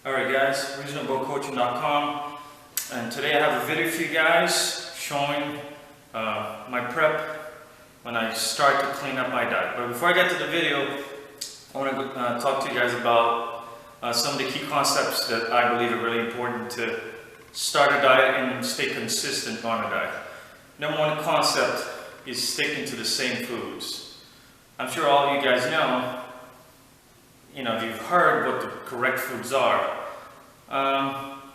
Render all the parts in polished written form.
Alright guys, reasonablecoaching.com, and today I have a video for you guys showing my prep when I start to clean up my diet. But before I get to the video, I want to talk to you guys about some of the key concepts that I believe are really important to start a diet and stay consistent on a diet. Number one concept is sticking to the same foods. I'm sure all of you guys know, you've heard what the correct foods are.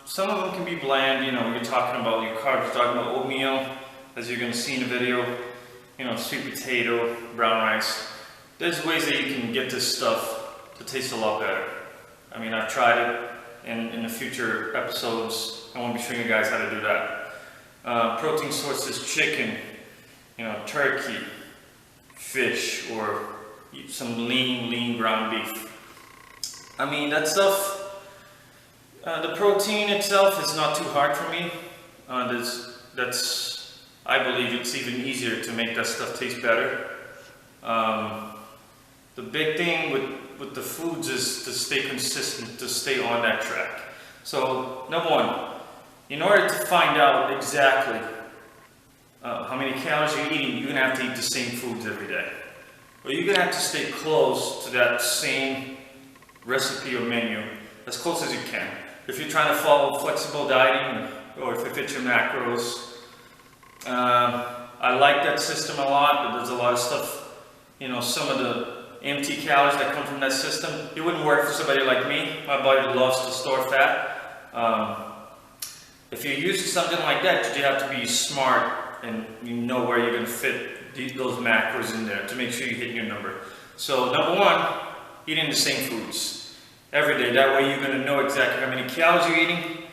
Some of them can be bland, you're talking about your carbs, you're talking about oatmeal, as you're going to see in the video, sweet potato, brown rice. There's ways that you can get this stuff to taste a lot better. I mean, I've tried it, and in the future episodes, I want to be showing you guys how to do that. Protein sources, chicken, turkey, fish, or some lean ground beef. I mean, that stuff, the protein itself is not too hard for me. I believe it's even easier to make that stuff taste better. The big thing with the foods is to stay consistent, to stay on that track. So, number one, in order to find out exactly how many calories you're eating, you're going to have to eat the same foods every day. Or you're going to have to stay close to that same recipe or menu, as close as you can. If you're trying to follow flexible dieting, or if it fits your macros, I like that system a lot, but there's a lot of stuff, some of the empty calories that come from that system, it wouldn't work for somebody like me. My body loves to store fat. If you're using something like that, you have to be smart and you know where you're going to fit those macros in there to make sure you hit your number. So number one, eating the same foods every day. That way you're going to know exactly how many calories you're eating,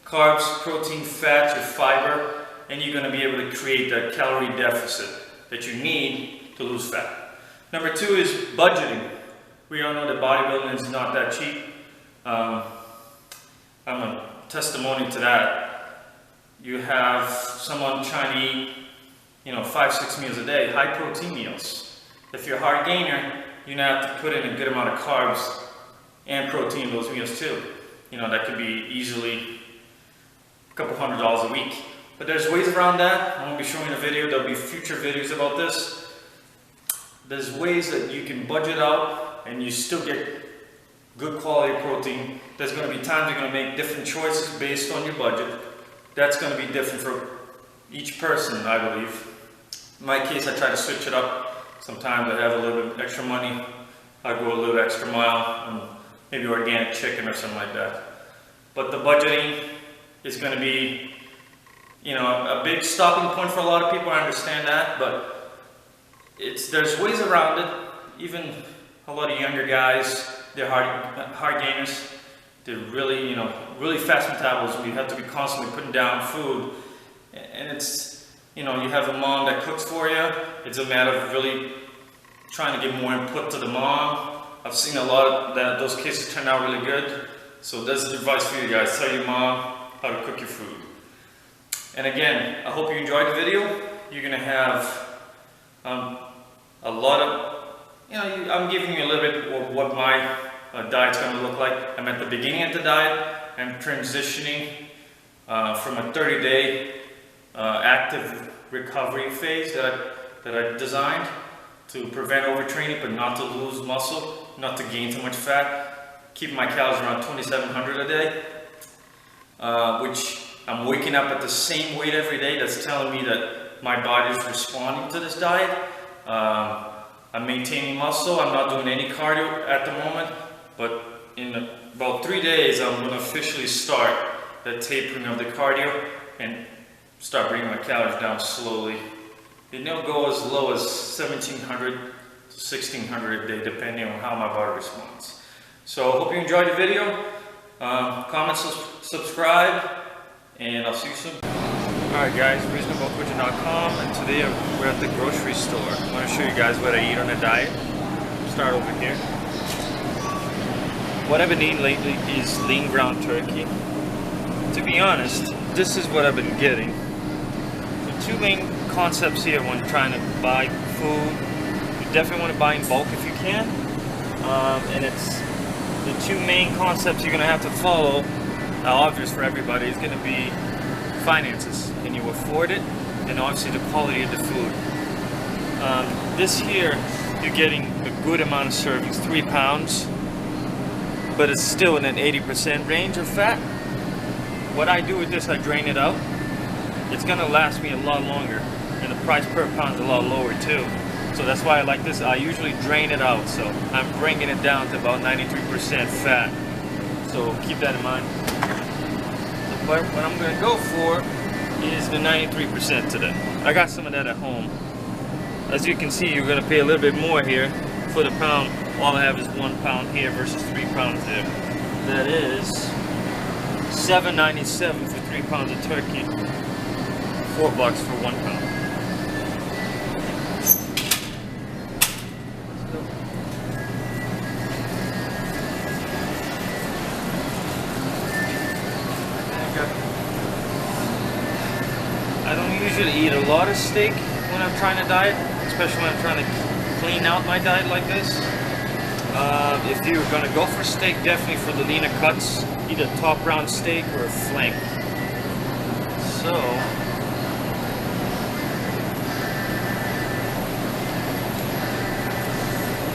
carbs, protein, fats, your fiber, and you're going to be able to create that calorie deficit that you need to lose fat. Number two is budgeting. We all know that bodybuilding is not that cheap. I'm a testimony to that. You have someone trying to eat 5-6 meals a day, high protein meals. If you're a hard gainer, you're going to have to put in a good amount of carbs and protein in those meals too. That could be easily a couple $100s a week. But there's ways around that. I'm going to be showing a video. There'll be future videos about this. There's ways that you can budget out and you still get good quality protein. There's going to be times you're going to make different choices based on your budget. That's going to be different for each person, I believe. In my case, I try to switch it up. Sometimes I have a little bit extra money. I go a little extra mile on maybe organic chicken or something like that. But the budgeting is going to be, a big stopping point for a lot of people. I understand that, but there's ways around it. Even a lot of younger guys, they're hard gainers. They're really, really fast metabolism. You have to be constantly putting down food, and it's, you have a mom that cooks for you. It's a matter of really trying to get more input to the mom. I've seen a lot of those cases turn out really good. So that's the advice for you guys. Tell your mom how to cook your food. And again, I hope you enjoyed the video. You're going to have a lot of, I'm giving you a little bit of what my diet's going to look like. I'm at the beginning of the diet. I'm transitioning from a 30-day active recovery phase that I designed to prevent overtraining, but not to lose muscle, not to gain too much fat. Keeping my calories around 2,700 a day, which I'm waking up at the same weight every day. That's telling me that my body is responding to this diet. I'm maintaining muscle. I'm not doing any cardio at the moment, but in about 3 days, I'm going to officially start the tapering of the cardio and start bringing my calories down slowly. It'll go as low as 1,700 to 1,600 a day, depending on how my body responds. So I hope you enjoyed the video. Comment, subscribe, and I'll see you soon. Alright guys, reasonablecoaching.com, and today we're at the grocery store. I'm going to show you guys what I eat on a diet. Start over here. What I've been eating lately is lean ground turkey. To be honest, this is what I've been getting. The two main concepts here when trying to buy food. You definitely want to buy in bulk if you can. And it's the two main concepts you're gonna have to follow, obvious for everybody, is gonna be finances. Can you afford it? And obviously the quality of the food. This here, you're getting a good amount of servings, 3 pounds, but it's still in an 80% range of fat. What I do with this, I drain it out. It's gonna last me a lot longer, and the price per pound is a lot lower too. So that's why I like this. I usually drain it out, so I'm bringing it down to about 93% fat. So keep that in mind. But what I'm gonna go for is the 93% today. I got some of that at home. As you can see, you're gonna pay a little bit more here for the pound. All I have is 1 pound here versus 3 pounds there. That is $7.97 for 3 pounds of turkey. $4 for 1 pound. I don't usually eat a lot of steak when I'm trying to diet, especially when I'm trying to clean out my diet like this. If you're gonna go for steak, definitely for the leaner cuts, either top round steak or a flank. So,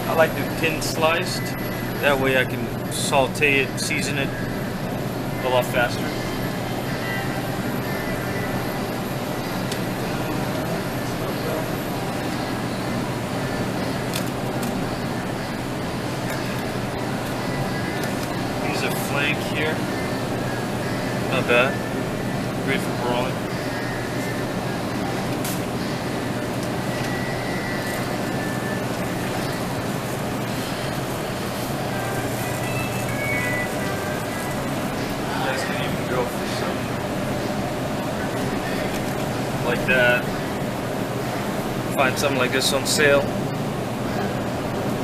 I like to thin sliced. That way I can saute it, season it a lot faster. Flank here, not bad, great for broiling. You guys can even go for something like that. Find something like this on sale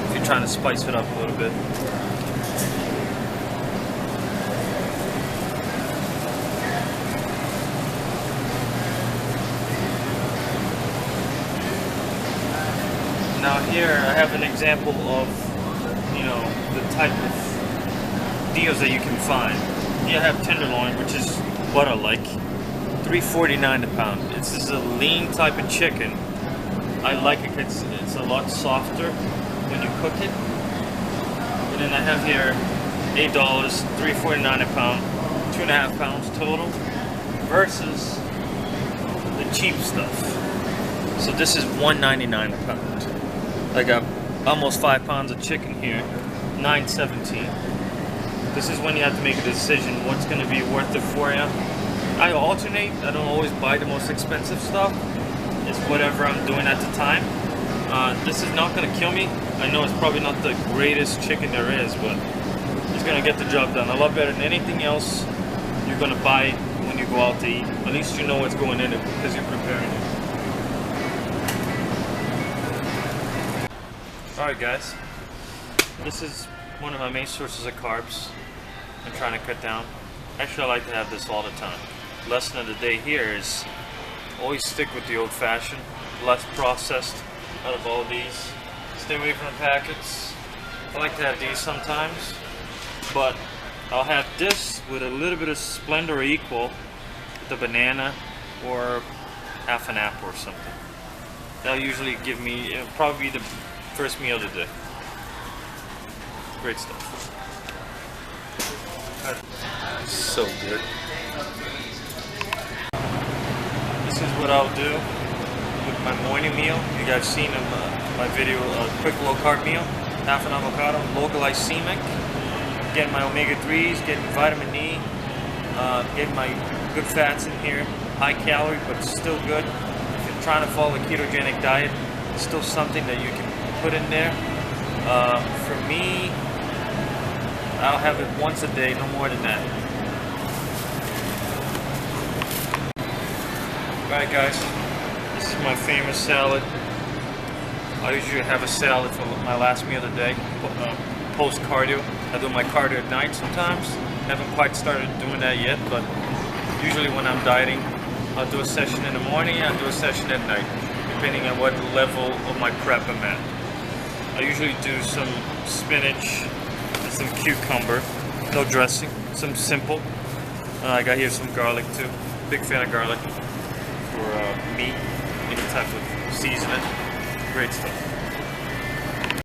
if you're trying to spice it up a little bit. Now here I have an example of, you know, the type of deals that you can find. You have tenderloin, which is what I like, $3.49 a pound. This is a lean type of chicken. I like it because it's a lot softer when you cook it. And then I have here $8, $3.49 a pound, 2.5 pounds total, versus the cheap stuff. So this is $1.99 a pound. I got almost 5 pounds of chicken here, $9.17. This is when you have to make a decision what's going to be worth it for you. I alternate. I don't always buy the most expensive stuff. It's whatever I'm doing at the time. This is not going to kill me. I know it's probably not the greatest chicken there is, but it's going to get the job done a lot better than anything else you're going to buy when you go out to eat. At least you know what's going in it because you're preparing it. Alright guys, this is one of my main sources of carbs I'm trying to cut down. Actually I like to have this all the time. Lesson of the day here is always stick with the old fashioned, less processed out of all these. Stay away from the packets. I like to have these sometimes, but I'll have this with a little bit of Splendor Equal, with a banana or half an apple or something. That'll usually give me, it'll probably be the first meal of the day. Great stuff. So good. This is what I'll do with my morning meal. You guys seen in my video, a quick low carb meal. Half an avocado, low glycemic. Getting my omega-3s, getting vitamin E, getting my good fats in here. High calorie, but still good. If you're trying to follow a ketogenic diet, it's still something that you can put in there. For me, I'll have it once a day, no more than that. Alright guys, this is my famous salad. I usually have a salad for my last meal of the day, post cardio. I do my cardio at night sometimes. Haven't quite started doing that yet, but usually when I'm dieting, I'll do a session in the morning, I'll do a session at night, depending on what level of my prep I'm at. I usually do some spinach. This some cucumber, no dressing, some simple. I got here some garlic too. Big fan of garlic for meat, any type of seasoning. Great stuff.